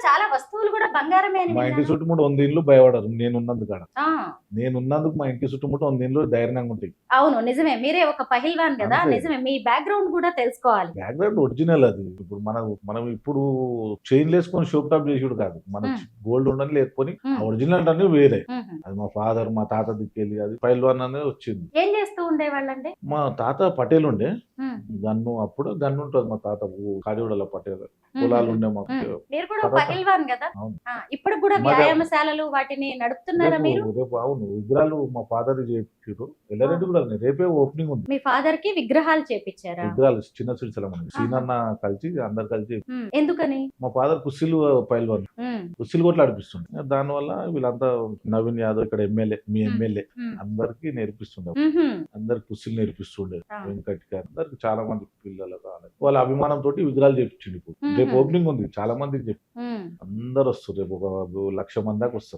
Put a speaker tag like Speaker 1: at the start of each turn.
Speaker 1: చాలా వస్తువులు కూడా బంగారమే అని
Speaker 2: మా ఇంటి
Speaker 1: విన్నాను.
Speaker 2: చుట్టుముట్టు 100 ఇండ్లు భయపడరు నేనున్నందుకు కాడ.
Speaker 1: ఆ!
Speaker 2: నేనున్నందుకు మా ఇంటి చుట్టుముట్టు 100 ఇండ్లు ధైర్యంగా ఉంటాయి.
Speaker 1: అవును. నిజమే. మీరే ఒక పహిల్వాన్ గదా!
Speaker 2: అంతే.
Speaker 1: నిజమే. మీ బ్యాక్‌గ్రౌండ్ కూడా తెలుసుకోవాలి.
Speaker 2: బ్యాక్‌గ్రౌండ్ ఒరిజినల్ అది. ఇప్పుడు మనం ఇప్పుడు చైన్‌లేసుకొని షో టాప్ చేసుడు కాదు. మన
Speaker 1: హ్మ్.
Speaker 2: గోల్డ్ ఉండని లేకపోని ఆ
Speaker 1: హ్మ్.
Speaker 2: ఒరిజినల్ అనేది వేరే.
Speaker 1: హుహు.
Speaker 2: అది మా ఫాదర్, మా తాత దిక్కెళ్ళి అది పైల్వాన్ అనేది వచ్చింది.
Speaker 1: ఏం చేస్తూ ఉండేవాళ్ళండి?
Speaker 2: మా తాత పటేల్ ఉండే.
Speaker 1: హ్మ్.
Speaker 2: అప్పుడు గన్ ఉంటది మా తాతకు కాడిగూడలో పటేల్. పొలాలు
Speaker 1: హుహుహు.
Speaker 2: ఉండే మాకు.
Speaker 1: హ్మ్. మీరు కూడా
Speaker 2: తర్వాత
Speaker 1: పహిల్వాన్ గదా!
Speaker 2: అవును.
Speaker 1: ఆ! ఇప్పటికి కూడా
Speaker 2: మాది
Speaker 1: వ్యాయామశాలలు వాటిని నడుపుతున్నారా
Speaker 2: రేపు
Speaker 1: మీరు?
Speaker 2: రేపు అవును. విగ్రహాలు మా ఫాదర్ చేపిచ్చిర్రు.
Speaker 1: ఆ!
Speaker 2: ఎల్లారెడ్డి కూడా రేపే ఓపెనింగ్ ఉంది.
Speaker 1: మీ ఫాదర్‌కి విగ్రహాలు చేపిచ్చారా?
Speaker 2: విగ్రహాలు చిన్న సిరిసిల్ల
Speaker 1: ఆహా!
Speaker 2: సీనన్న కలిసి అందరు కలిసి
Speaker 1: హ్మ్. ఎందుకని?
Speaker 2: మా ఫాదర్ కుస్తీలు పైల్వాన్.
Speaker 1: హ్మ్.
Speaker 2: కుస్తీలు కొట్లు ఆడిపిస్తుండే. దానివల్ల వీళ్ళంతా నవీన్ యాదవ్ ఇక్కడ ఎమ్మెల్యే, మీ
Speaker 1: హ్మ్.
Speaker 2: ఎమ్మెల్యే
Speaker 1: హ్మ్.
Speaker 2: అందరికి నేర్పిస్తుండే.
Speaker 1: హుహు.
Speaker 2: అందరికి కుస్తీలు నేర్పిస్తుండే.
Speaker 1: ఆ!
Speaker 2: వెంకట్ గారు అందరికి చాలా మంది పిల్లలకు వాళ్ళ అభిమానంతోటి విగ్రహాలు చేపించిండు ఇప్పుడు. రేపు
Speaker 1: హుహు.
Speaker 2: ఓపెనింగ్ ఉంది. చాలా మందికి చెప్పి
Speaker 1: హ్మ్.
Speaker 2: అందరూ వస్తారు. రేపు ఒక 1,00,000 మంది దాకా వస్తారు.